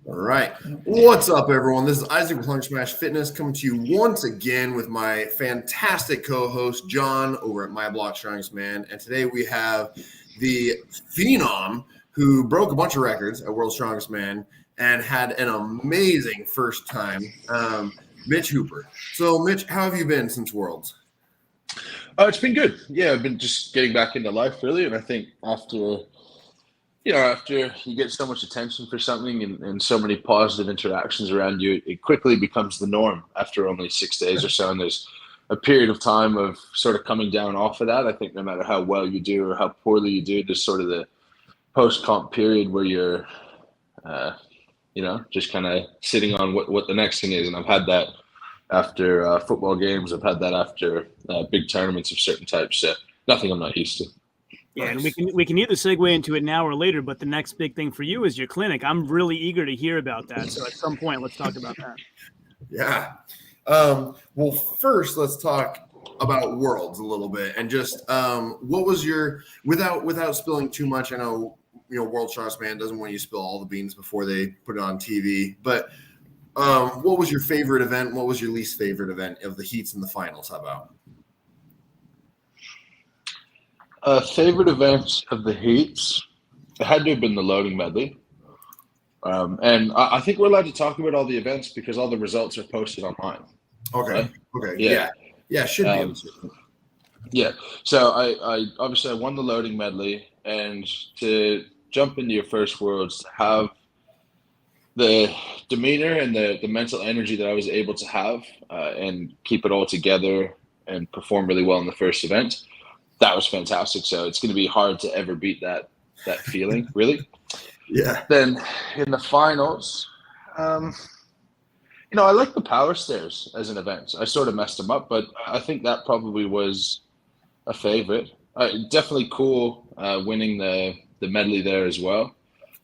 All right. What's up, everyone? This is Isaac with Hung Smash Fitness coming to you once again with my fantastic co-host, John, over at My Block Strongest Man. And today we have the Phenom who broke a bunch of records at World's Strongest Man and had an amazing first time, Mitch Hooper. So, Mitch, how have you been since Worlds? It's been good. Yeah, I've been just getting back into life, really. And I think after you get so much attention for something and so many positive interactions around you, it quickly becomes the norm after only 6 days or so. And there's a period of time of sort of coming down off of that. I think no matter how well you do or how poorly you do, there's sort of the post-comp period where you're, just kind of sitting on what the next thing is. And I've had that after football games. I've had that after big tournaments of certain types. So nothing I'm not used to. Yeah, and we can either segue into it now or later, but the next big thing for you is your clinic. I'm really eager to hear about that. So at some point, let's talk about that. Yeah. Well, first, let's talk about Worlds a little bit and just what was your without spilling too much. I know World's Strongest Man doesn't want you to spill all the beans before they put it on TV, but what was your favorite event? What was your least favorite event of the heats and the finals? How about? Favorite events of the heats, it had to have been the loading medley. And I think we're allowed to talk about all the events because all the results are posted online. Okay. Right? Okay. Yeah. Should be. Yeah. So I obviously I won the loading medley, and to jump into your first Worlds, to have the demeanor and the mental energy that I was able to have and keep it all together and perform really well in the first event, that was fantastic. So it's going to be hard to ever beat that feeling, really. Yeah. Then in the finals, I like the power stairs as an event. I sort of messed them up, but I think that probably was a favorite. Definitely cool winning the medley there as well.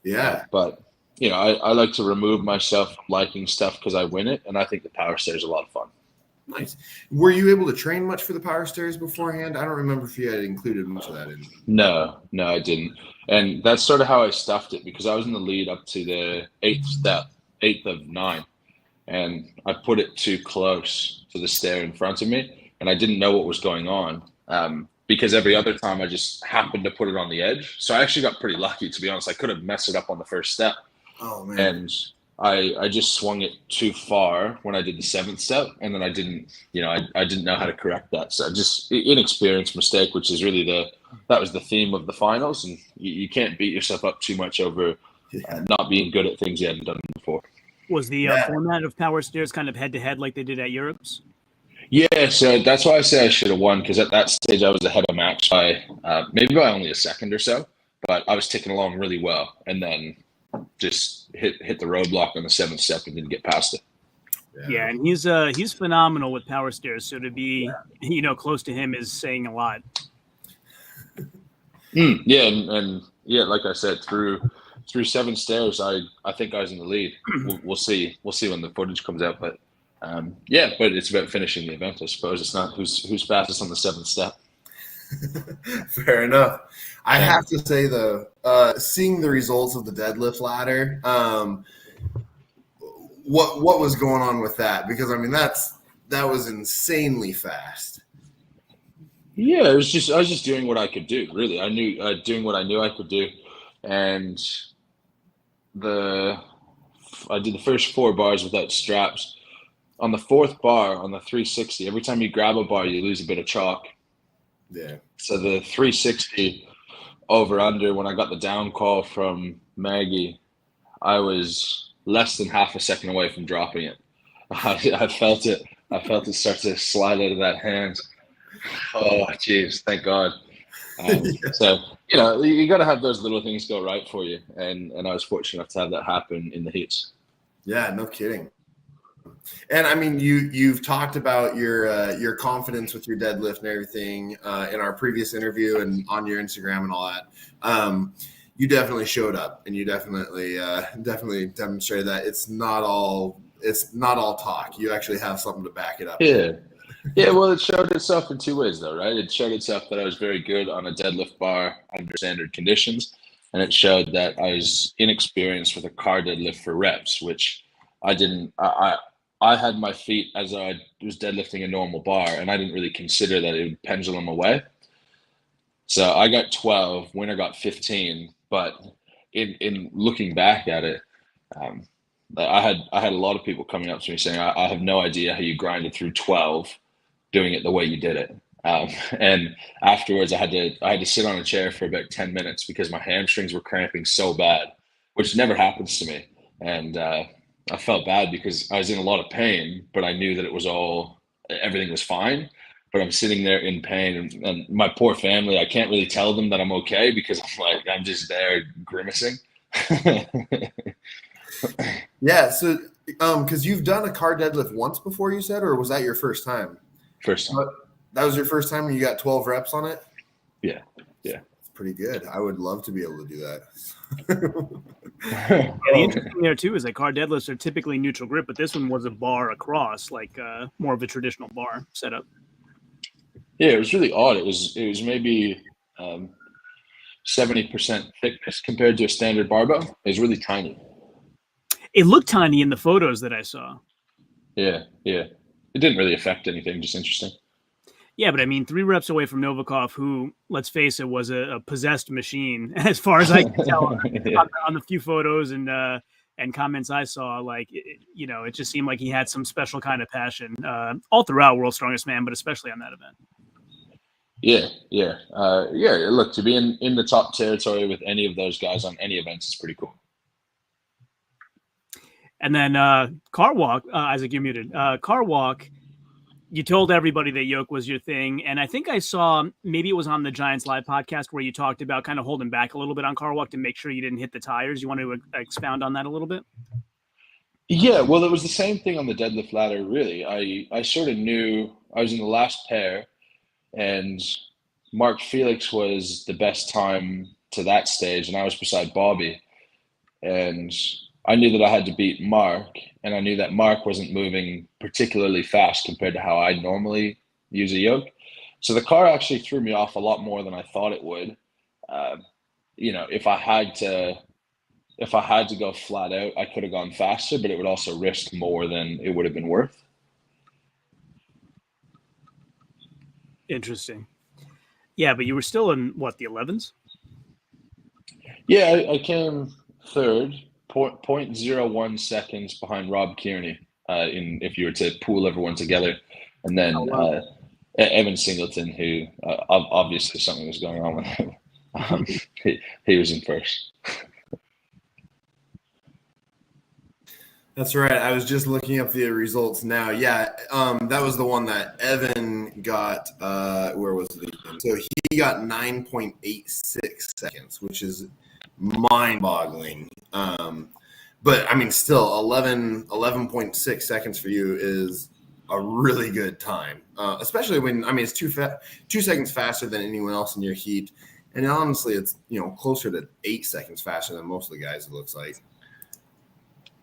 Yeah. But I like to remove myself from liking stuff because I win it, and I think the power stairs are a lot of fun. Nice. Were you able to train much for the power stairs beforehand? I don't remember if you had included much of that in. No, I didn't. And that's sort of how I stuffed it because I was in the lead up to the 8th of 9. And I put it too close to the stair in front of me, and I didn't know what was going on because every other time I just happened to put it on the edge. So I actually got pretty lucky, to be honest. I could have messed it up on the first step. Oh, man. And I just swung it too far when I did the 7th step, and then I didn't know how to correct that. So just inexperienced mistake, which is really that was the theme of the finals, and you can't beat yourself up too much over not being good at things you hadn't done before. Was the format of power stairs kind of head-to-head like they did at Europe's? Yeah, so that's why I say I should have won, because at that stage I was ahead of Max by maybe by only a second or so, but I was ticking along really well, and then just hit the roadblock on the 7th step and didn't get past it. Yeah, and he's phenomenal with power stairs. So to be close to him is saying a lot. Yeah, and like I said, through 7 stairs, I think I was in the lead. We'll see when the footage comes out, but but it's about finishing the event, I suppose. It's not who's fastest on the 7th step. Fair enough. I have to say, though, seeing the results of the deadlift ladder, what was going on with that? Because that was insanely fast. Yeah, I was just doing what I could do. Really, I knew doing what I knew I could do, and I did the first 4 bars without straps. On the 4th bar, on the 360, every time you grab a bar, you lose a bit of chalk. Yeah. So the 360 over under, when I got the down call from Maggie, I was less than half a second away from dropping it. I felt it. I felt it start to slide out of that hand. Oh, geez, thank God. So you got to have those little things go right for you, and I was fortunate enough to have that happen in the heats. Yeah, no kidding. And I mean, you've talked about your confidence with your deadlift and everything in our previous interview and on your Instagram and all that. You definitely showed up, and you definitely demonstrated that it's not all talk. You actually have something to back it up. Yeah. Well, it showed itself in 2 ways, though, right? It showed itself that I was very good on a deadlift bar under standard conditions, and it showed that I was inexperienced with a car deadlift for reps, which I didn't. I had my feet as I was deadlifting a normal bar, and I didn't really consider that it would pendulum away. So I got 12, winner got 15, but in looking back at it, um, I had a lot of people coming up to me saying, I have no idea how you grinded through 12 doing it the way you did it. And afterwards, I had to sit on a chair for about 10 minutes because my hamstrings were cramping so bad, which never happens to me. And I felt bad because I was in a lot of pain, but I knew that everything was fine. But I'm sitting there in pain, and my poor family, I can't really tell them that I'm okay because I'm just there grimacing. Yeah. So, because you've done a car deadlift once before, you said, or was that your first time? First time. That was your first time, and you got 12 reps on it? Yeah. It's pretty good. I would love to be able to do that. Yeah, the interesting thing there too is that car deadlifts are typically neutral grip, but this one was a bar across, like more of a traditional bar setup. Yeah, it was really odd. It was maybe 70% thickness compared to a standard barbell. It was really tiny. It looked tiny in the photos that I saw. Yeah. It didn't really affect anything, just interesting. Yeah, but I mean, 3 reps away from Novikov, who, let's face it, was a possessed machine, as far as I can tell on the few photos and comments I saw. Like, it just seemed like he had some special kind of passion all throughout World's Strongest Man, but especially on that event. Yeah. Look, to be in the top territory with any of those guys on any events is pretty cool. And then car walk, Isaac, you're muted. Car walk, you told everybody that yoke was your thing. And I think I saw, maybe it was on the Giants Live podcast where you talked about kind of holding back a little bit on car walk to make sure you didn't hit the tires. You want to expound on that a little bit? Yeah, well, it was the same thing on the deadlift ladder, really. I sort of knew I was in the last pair, and Mark Felix was the best time to that stage, and I was beside Bobby. And I knew that I had to beat Mark, and I knew that Mark wasn't moving particularly fast compared to how I normally use a yoke. So the car actually threw me off a lot more than I thought it would. If I had to go flat out, I could have gone faster, but it would also risk more than it would have been worth. Interesting. Yeah, but you were still in, what, the 11s? Yeah, I came third, 0.01 seconds behind Rob Kearney, if you were to pool everyone together. And then Evan Singleton, who obviously something was going on with him. He was in first. That's right. I was just looking up the results now. Yeah, that was the one that Evan got. Where was it? So he got 9.86 seconds, which is mind-boggling. But I mean, still 11.6 seconds for you is a really good time, especially when, I mean, it's 2 seconds faster than anyone else in your heat. And honestly, it's, closer to 8 seconds faster than most of the guys, it looks like.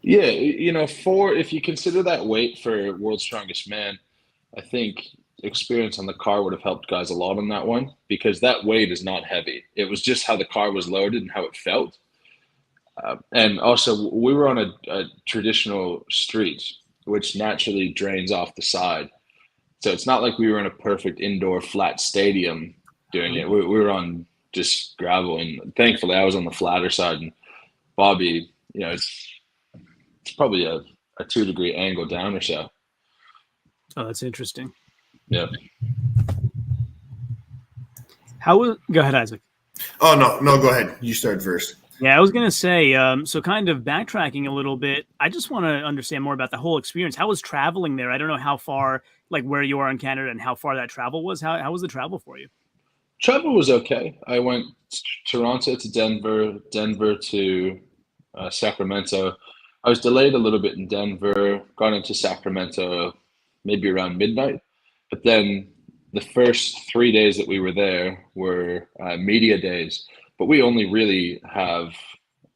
Yeah, if you consider that weight for World's Strongest Man, I think experience on the car would have helped guys a lot on that one, because that weight is not heavy. It was just how the car was loaded and how it felt. And also, we were on a traditional street, which naturally drains off the side. So it's not like we were in a perfect indoor flat stadium doing it. We were on just gravel, and thankfully I was on the flatter side, and Bobby, it's probably a 2-degree angle down or so. Oh, that's interesting. Yeah. Go ahead, Isaac. Oh, no, go ahead. You start first. Yeah, I was going to say, so kind of backtracking a little bit, I just want to understand more about the whole experience. How was traveling there? I don't know how far, like where you are in Canada and how far that travel was. How was the travel for you? Travel was okay. I went Toronto to Denver to Sacramento. I was delayed a little bit in Denver, got into Sacramento maybe around midnight. But then the first 3 days that we were there were media days. But we only really have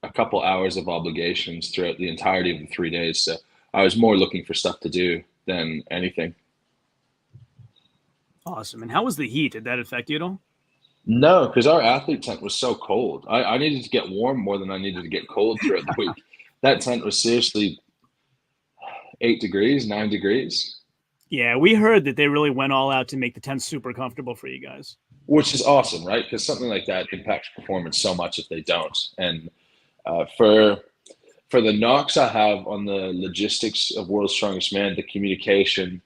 a couple hours of obligations throughout the entirety of the 3 days. So I was more looking for stuff to do than anything. Awesome. And how was the heat? Did that affect you at all? No, because our athlete tent was so cold. I needed to get warm more than I needed to get cold throughout the week. That tent was seriously 8 degrees, 9 degrees, Yeah, we heard that they really went all out to make the tent super comfortable for you guys. which is awesome, right? Because something like that impacts performance so much if they don't. And for the knocks I have on the logistics of World's Strongest Man, the communication,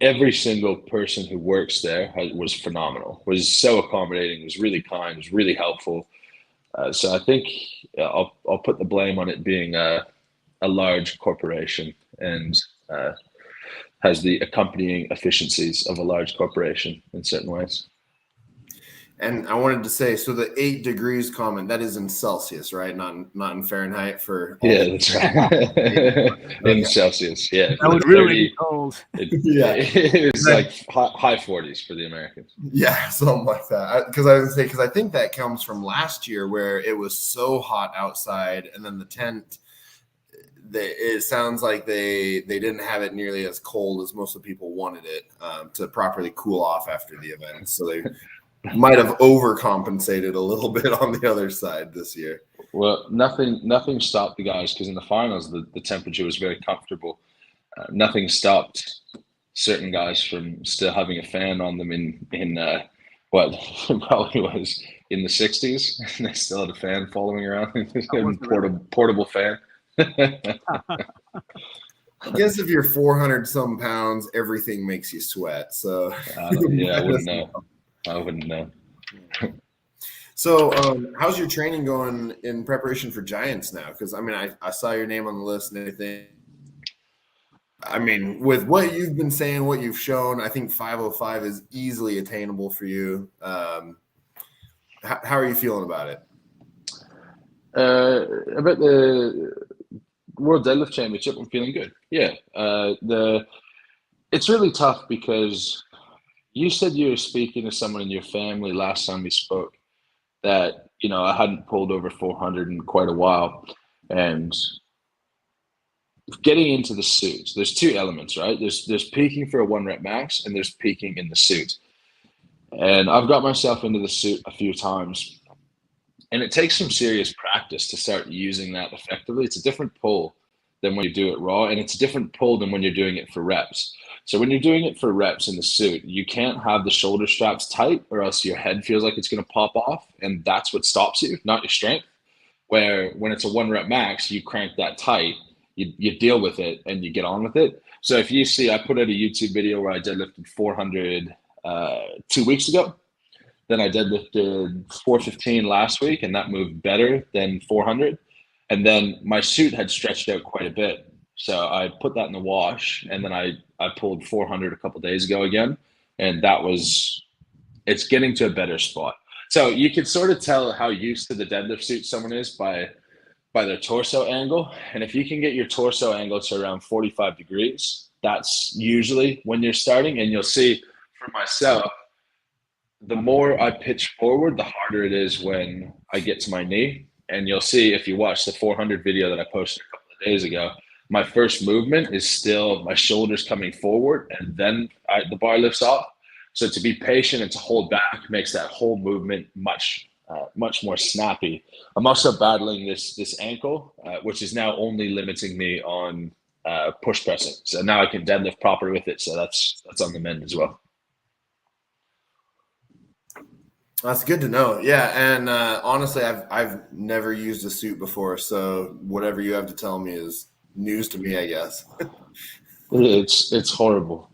every single person who works there was phenomenal, was so accommodating, was really kind, was really helpful. So I think I'll put the blame on it being a large corporation and has the accompanying efficiencies of a large corporation in certain ways. And I wanted to say, so the 8 degrees comment, that is in Celsius, right? Not in Fahrenheit for all Yeah, that's right. In Celsius, yeah. That would really be cold. It was like high 40s for the Americans. Yeah, something like that. Because I think that comes from last year where it was so hot outside, and then the tent, it sounds like they didn't have it nearly as cold as most of the people wanted it to properly cool off after the event. So they might have overcompensated a little bit on the other side this year. Well, nothing stopped the guys because in the finals the temperature was very comfortable. Nothing stopped certain guys from still having a fan on them in what probably was in the 60s. And they still had a fan following around, portable fan. I guess if you're 400 some pounds, everything makes you sweat. So yeah, I wouldn't know. So how's your training going in preparation for Giants now? Because I mean, I saw your name on the list and everything. I mean, with what you've been saying, what you've shown, I think 505 is easily attainable for you. How are you feeling about it? About the World Deadlift Championship, I'm feeling good. Yeah. It's really tough because you said you were speaking to someone in your family last time we spoke that, I hadn't pulled over 400 in quite a while. And getting into the suit, there's two elements, right? There's peaking for a 1 rep max and there's peaking in the suit. And I've got myself into the suit a few times. And it takes some serious practice to start using that effectively. It's a different pull than when you do it raw, and it's a different pull than when you're doing it for reps. So when you're doing it for reps in the suit, you can't have the shoulder straps tight or else your head feels like it's going to pop off, and that's what stops you, not your strength. Where when it's a 1 rep max, you crank that tight, you deal with it, and you get on with it. So if you see, I put out a YouTube video where I deadlifted 400 2 weeks ago. Then I deadlifted 415 last week, and that moved better than 400. And then my suit had stretched out quite a bit. So I put that in the wash, and then I pulled 400 a couple of days ago again. And it's getting to a better spot. So you can sort of tell how used to the deadlift suit someone is by their torso angle. And if you can get your torso angle to around 45 degrees, that's usually when you're starting. And you'll see for myself, the more I pitch forward, the harder it is when I get to my knee. And you'll see if you watch the 400 video that I posted a couple of days ago, my first movement is still my shoulders coming forward, and then the bar lifts off. So to be patient and to hold back makes that whole movement much more snappy. I'm also battling this ankle, which is now only limiting me on push pressing. So now I can deadlift properly with it. So that's on the mend as well. That's good to know. Yeah, and honestly, I've never used a suit before, so whatever you have to tell me is news to me, I guess. It's horrible.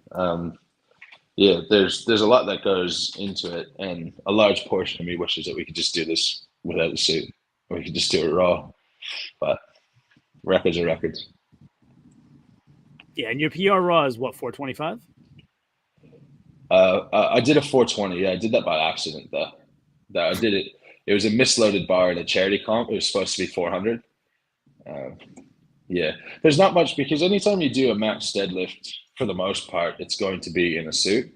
Yeah, there's a lot that goes into it, and a large portion of me wishes that we could just do this without the suit, or we could just do it raw. But records are records. Yeah, and your PR raw is what, 425? I did a 420. Yeah, I did that by accident though. I did it. It was a misloaded bar in a charity comp. It was supposed to be 400. Yeah, there's not much because anytime you do a max deadlift, for the most part, it's going to be in a suit.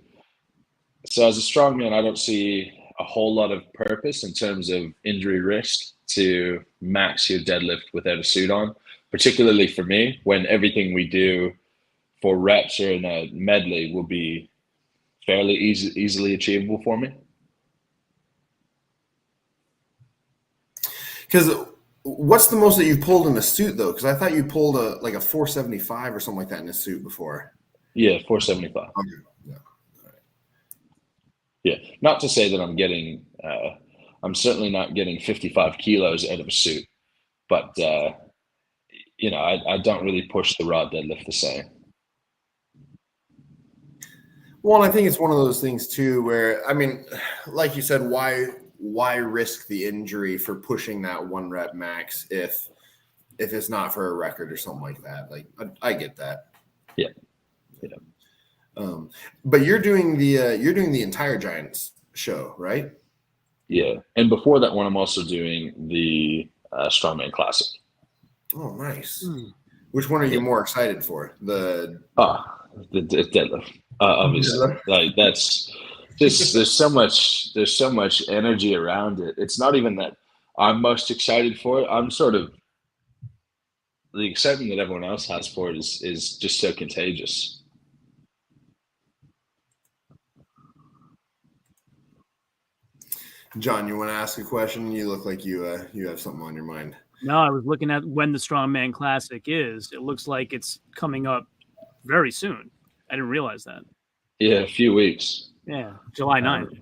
So as a strongman, I don't see a whole lot of purpose in terms of injury risk to max your deadlift without a suit on, particularly for me when everything we do for reps or in a medley will be fairly easily achievable for me. Because what's the most that you've pulled in a suit though? Because I thought you pulled a 475 or something like that in a suit before. Yeah, 475. Okay. Yeah. Yeah, not to say that I'm getting, I'm certainly not getting 55 kilos out of a suit, but I don't really push the raw deadlift the same. Well, and I think it's one of those things too, where I mean, like you said, why risk the injury for pushing that 1 rep max if it's not for a record or something like that? Like I get that. Yeah. But you're doing the entire Giants show, right? Yeah, and before that one, I'm also doing the Strongman Classic. Oh, nice. Which one are you more excited for? The deadlift, obviously. Like that's just there's so much energy around it. It's not even that I'm most excited for it. I'm sort of the excitement that everyone else has for it is just so contagious. John, you want to ask a question? You look like you have something on your mind. No, I was looking at when the Strongman Classic is. It looks like it's coming up very soon. I didn't realize that. Yeah, a few weeks. Yeah, July 9th.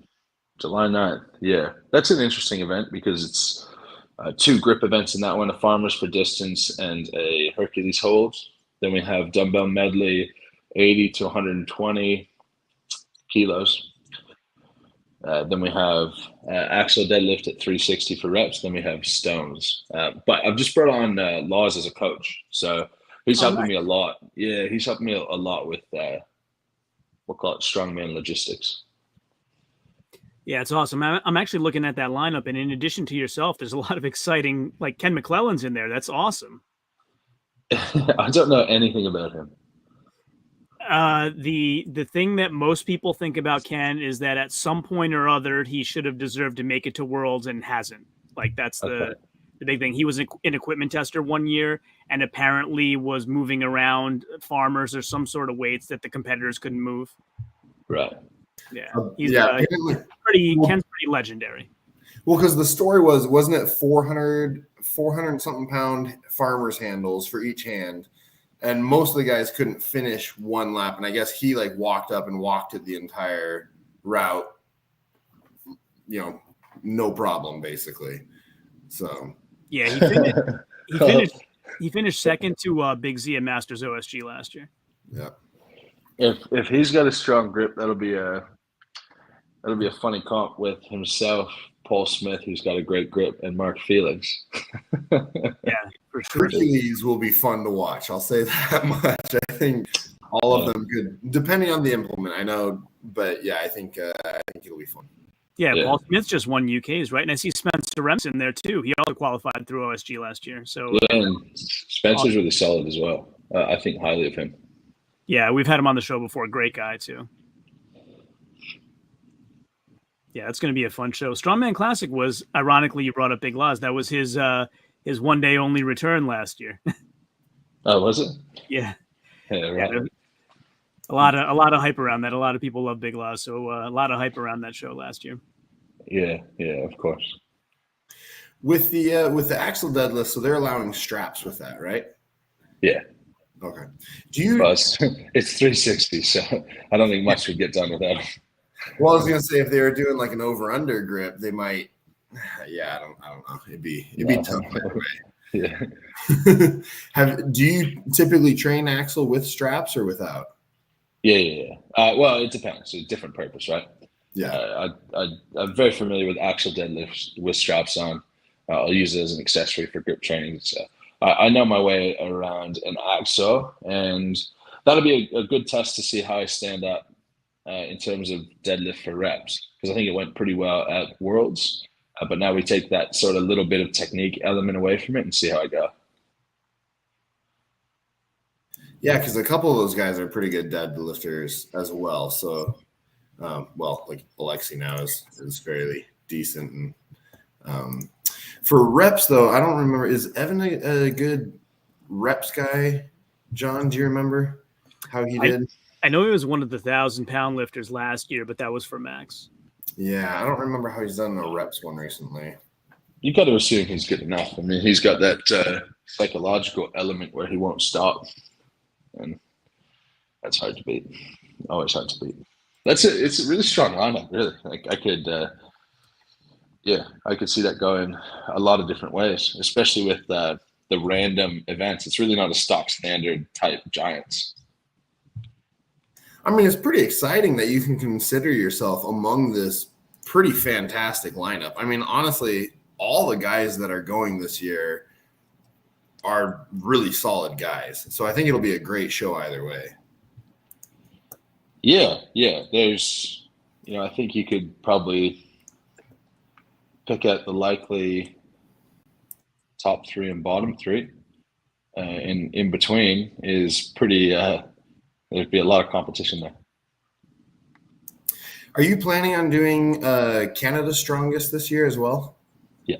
July 9th, yeah. That's an interesting event because it's 2 grip events in that one, a farmers for distance and a Hercules hold. Then we have dumbbell medley, 80 to 120 kilos. Then we have axle deadlift at 360 for reps. Then we have stones. But I've just brought on Laws as a coach. So he's helping me a lot. Yeah, he's helping me a lot with, we'll call it strongman logistics. Yeah, it's awesome. I'm actually looking at that lineup. And in addition to yourself, there's a lot of exciting, like Ken McClellan's in there. That's awesome. I don't know anything about him. The thing that most people think about Ken is that at some point or other he should have deserved to make it to Worlds and hasn't. Like that's the big thing. He was an equipment tester one year and apparently was moving around farmers or some sort of weights that the competitors couldn't move. Right. Yeah. Ken's pretty legendary. Well, because the story wasn't it 400 something pound farmers handles for each hand. And most of the guys couldn't finish 1 lap. And I guess he walked up and walked it the entire route, no problem, basically. So, yeah, he finished second to Big Z at Masters OSG last year. Yeah. If he's got a strong grip, that'll be a funny comp with himself, Paul Smith, who's got a great grip, and Mark Felix. Yeah, for sure. Hercules will be fun to watch. I'll say that much. I think all of them good, depending on the implement. I know, but yeah, I think it'll be fun. Yeah, Paul Smith just won UKs, right? And I see Spencer Rems in there too. He also qualified through OSG last year. So yeah, and Spencer's really solid as well. I think highly of him. Yeah, we've had him on the show before. Great guy too. Yeah, it's going to be a fun show. Strongman Classic was, ironically, you brought up Big Laz. That was his 1 day only return last year. Oh, was it? Yeah. Yeah, right. Yeah, a lot of hype around that. A lot of people love Big Laz, so a lot of hype around that show last year. Yeah, of course. With the axle deadlift, so they're allowing straps with that, right? Yeah. Okay. It's 360, so I don't think much would get done without them. Well, I was gonna say if they were doing like an over/under grip, they might. Yeah, I don't know. It'd be tough. Yeah. Do you typically train axle with straps or without? Yeah. Well, it depends. It's a different purpose, right? Yeah. I'm very familiar with axle deadlifts with straps on. I'll use it as an accessory for grip training. So I know my way around an axle, and that'll be a good test to see how I stand up in terms of deadlift for reps, because I think it went pretty well at Worlds, but now we take that sort of little bit of technique element away from it and see how I go. Yeah, because a couple of those guys are pretty good deadlifters as well. So, like Alexi now is fairly decent. And for reps, though, I don't remember. Is Evan a good reps guy? John, do you remember how he did? I know he was one of the 1,000-pound lifters last year, but that was for Max. Yeah, I don't remember how he's done a reps one recently. you got to assume he's good enough. I mean, he's got that psychological element where he won't stop, and that's hard to beat. Always hard to beat. That's it. It's a really strong lineup, really. Like I could see that going a lot of different ways, especially with the random events. It's really not a stock standard type Giants. I mean, it's pretty exciting that you can consider yourself among this pretty fantastic lineup. I mean, honestly, all the guys that are going this year are really solid guys. So I think it'll be a great show either way. Yeah. There's, I think you could probably pick out the likely top three and bottom three. And in between is pretty, there'd be a lot of competition there. Are you planning on doing Canada's Strongest this year as well? Yeah.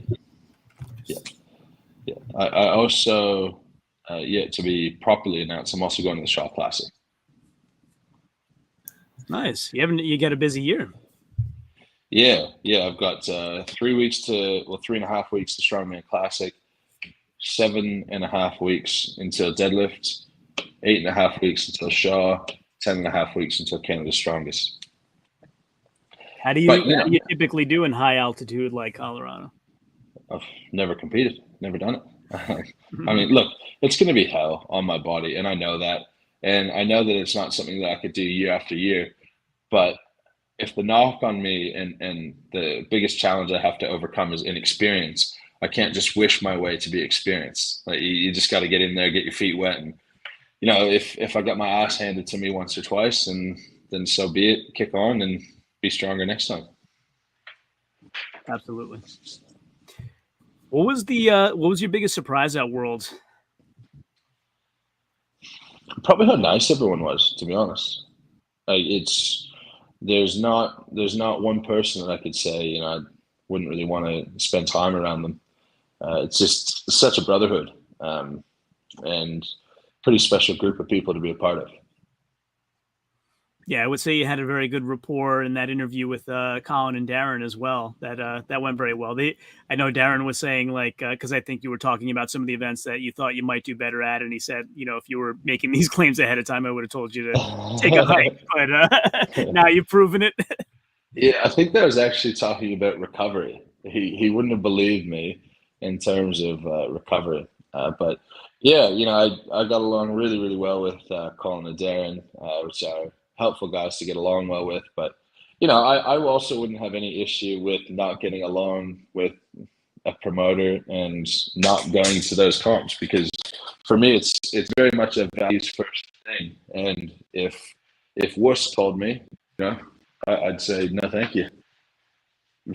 I also, yet to be properly announced, I'm also going to the Shaw Classic. Nice. You got a busy year. Yeah. I've got 3 weeks 3.5 weeks to Strongman Classic, 7.5 weeks until deadlift, 8.5 weeks until Shaw, 10.5 weeks until Canada's Strongest. How do you typically do in high altitude like Colorado? I've never competed, never done it. I mean, look, it's going to be hell on my body, and I know that. And I know that it's not something that I could do year after year. But if the knock on me and the biggest challenge I have to overcome is inexperience, I can't just wish my way to be experienced. Like you just got to get in there, get your feet wet. And, if I got my ass handed to me once or twice, and then so be it, kick on and be stronger next time. Absolutely. What was your biggest surprise at Worlds? Probably how nice everyone was, to be honest. Like there's not one person that I could say, I wouldn't really want to spend time around them. It's just such a brotherhood, and pretty special group of people to be a part of. Yeah, I would say you had a very good rapport in that interview with Colin and Darren as well. That went very well. I know Darren was saying because I think you were talking about some of the events that you thought you might do better at, and he said, if you were making these claims ahead of time, I would have told you to take a hike. But now you've proven it. Yeah, I think that was actually talking about recovery. He wouldn't have believed me in terms of recovery, but yeah, I got along really, really well with Colin and Darren, which are helpful guys to get along well with. But I also wouldn't have any issue with not getting along with a promoter and not going to those comps, because for me it's very much a values first thing. And if Wuss told me, I'd say no thank you,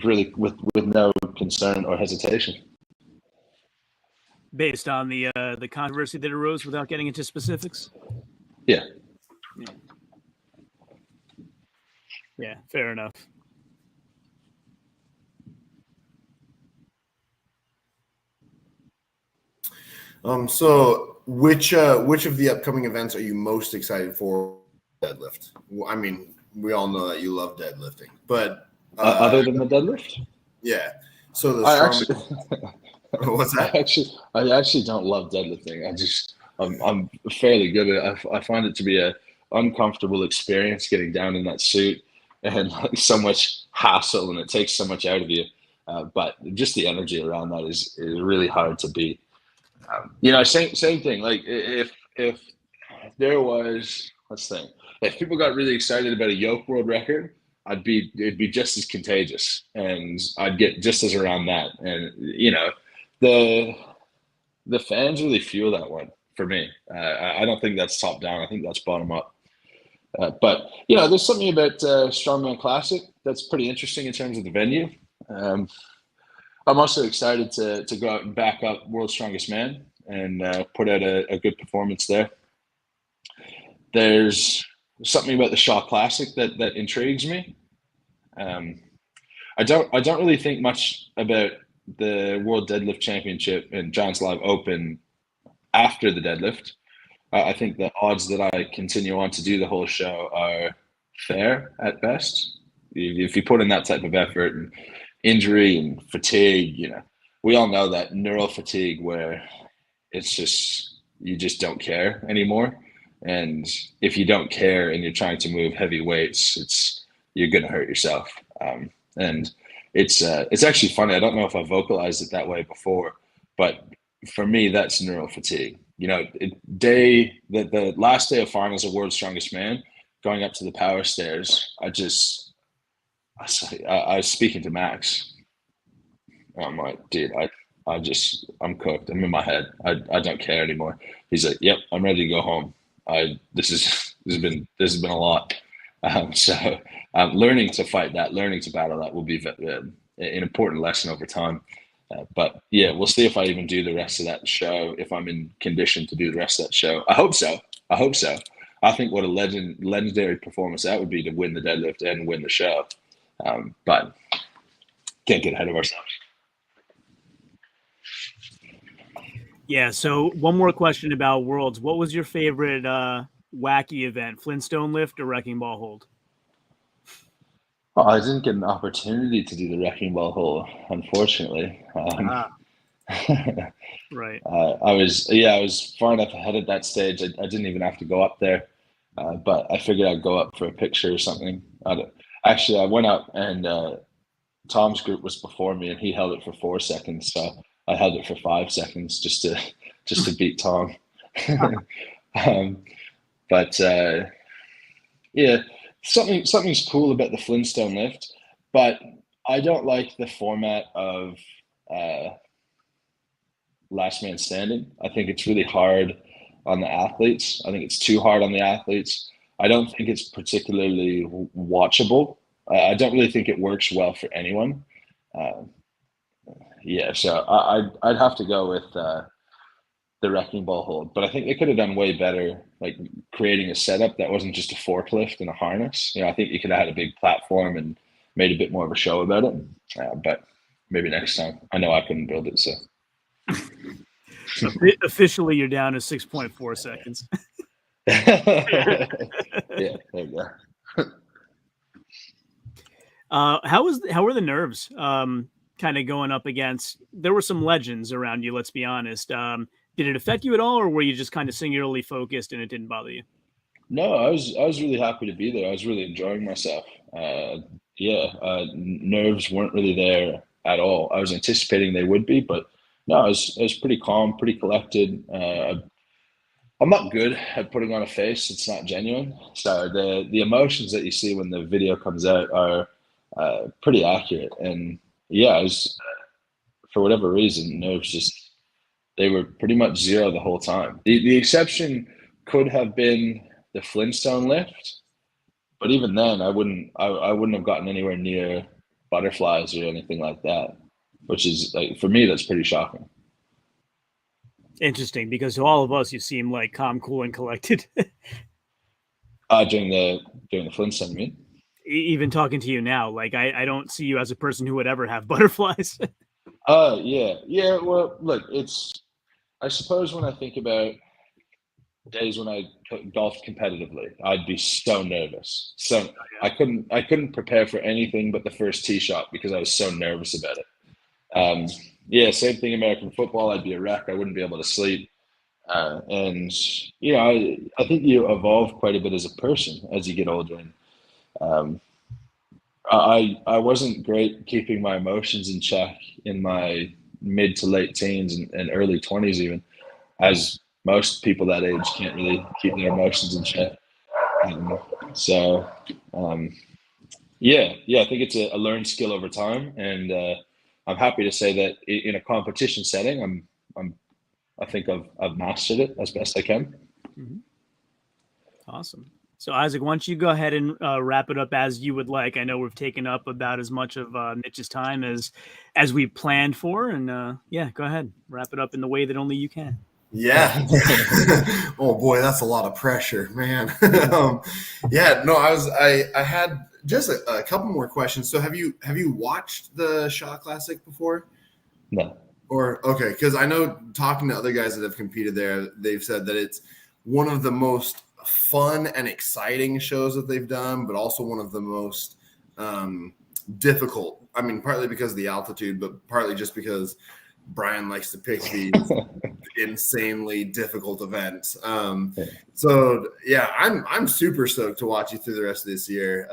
really, with no concern or hesitation. Based on the controversy that arose, without getting into specifics. Yeah, fair enough. So which of the upcoming events are you most excited for? Deadlift. I mean, we all know that you love deadlifting, but other than the deadlift? Yeah. So what's that? I actually don't love deadlifting. I'm fairly good at it. I find it to be a uncomfortable experience getting down in that suit, and so much hassle, and it takes so much out of you. But just the energy around that is really hard to beat. Same thing. Like if there was, let's think, if people got really excited about a yoke world record, it'd be just as contagious, and I'd get just as around that. And the fans really fuel that one for me. I don't think that's top down. I think that's bottom up. But there's something about Strongman Classic that's pretty interesting in terms of the venue. I'm also excited to go out and back up World's Strongest Man and put out a good performance there. There's something about the Shaw Classic that intrigues me. I don't really think much about the World Deadlift Championship and Giants Live Open after the deadlift. I think the odds that I continue on to do the whole show are fair at best. If you put in that type of effort and injury and fatigue, we all know that neural fatigue where it's just, you just don't care anymore. And if you don't care and you're trying to move heavy weights, you're going to hurt yourself. And it's actually funny. I don't know if I vocalized it that way before, but for me, that's neural fatigue. You know, the last day of finals of World's Strongest Man, going up to the power stairs, I was speaking to Max. I'm like, dude, I'm cooked. I'm in my head. I don't care anymore. He's like, yep, I'm ready to go home. This has been a lot. So learning to fight that, learning to battle that will be an important lesson over time. But yeah, we'll see if I even do the rest of that show, if I'm in condition to do the rest of that show. I hope so. I think what a legendary performance that would be to win the deadlift and win the show. But can't get ahead of ourselves. Yeah. So one more question about Worlds. What was your favorite wacky event? Flintstone lift or wrecking ball hold? Oh, I didn't get an opportunity to do the wrecking ball hold, unfortunately. Right. I was far enough ahead at that stage. I didn't even have to go up there, but I figured I'd go up for a picture or something. I went up and Tom's group was before me, and he held it for 4 seconds. So I held it for 5 seconds just to beat Tom. But yeah, something's cool about the Flintstone lift, but I don't like the format of last man standing. I think it's really hard on the athletes. I think it's too hard on the athletes. I don't think it's particularly watchable. I don't really think it works well for anyone. So I'd have to go with the wrecking ball hold, but I think they could have done way better, like creating a setup that wasn't just a forklift and a harness. You know, I think you could have had a big platform and made a bit more of a show about it. But maybe next time. I know I couldn't build it, so. Officially, you're down to 6.4 seconds. Yeah, there you go. How were the nerves? Kind of going up against, there were some legends around you, let's be honest. Did it affect you at all, or were you just kind of singularly focused and it didn't bother you? No, I was really happy to be there. I was really enjoying myself. Nerves weren't really there at all. I was anticipating they would be, but no, I was pretty calm, pretty collected. I'm not good at putting on a face. It's not genuine. So the emotions that you see when the video comes out are pretty accurate. And yeah, I was, for whatever reason, nerves they were pretty much zero the whole time. The exception could have been the Flintstone lift, but even then, I wouldn't have gotten anywhere near butterflies or anything like that, which is, like, for me, that's pretty shocking. Interesting, because to all of us, you seem like calm, cool, and collected. During the Flintstone, you mean? Even talking to you now, like I don't see you as a person who would ever have butterflies. Yeah. Well, look, I suppose when I think about days when I golfed competitively, I'd be so nervous. So I couldn't prepare for anything but the first tee shot because I was so nervous about it. Same thing American football. I'd be a wreck. I wouldn't be able to sleep. And you know, I think you evolve quite a bit as a person as you get older. And I wasn't great keeping my emotions in check in my mid to late teens and early 20s, even, as most people that age can't really keep their emotions in check. I think it's a learned skill over time, and I'm happy to say that in a competition setting, I think I've mastered it as best I can. Mm-hmm. Awesome. So Isaac, why don't you go ahead and wrap it up as you would like? I know we've taken up about as much of Mitch's time as we planned for, and go ahead, wrap it up in the way that only you can. Yeah. Oh boy, that's a lot of pressure, man. I had just a couple more questions. So have you watched the Shaw Classic before? No. Okay, because I know, talking to other guys that have competed there, they've said that it's one of the most fun and exciting shows that they've done, but also one of the most difficult. I mean, partly because of the altitude, but partly just because Brian likes to pick these insanely difficult events. So yeah, I'm super stoked to watch you through the rest of this year.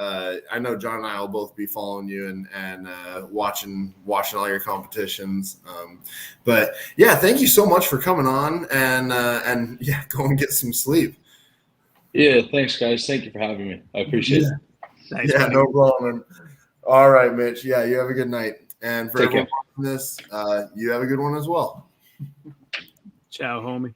I know John and I will both be following you and watching all your competitions. But yeah, thank you so much for coming on, and yeah, go and get some sleep. Yeah, thanks, guys. Thank you for having me. I appreciate it. Thanks, Yeah, buddy. no problem. All right, Mitch. Yeah, you have a good night. And for Take everyone watching this, you have a good one as well. Ciao, homie.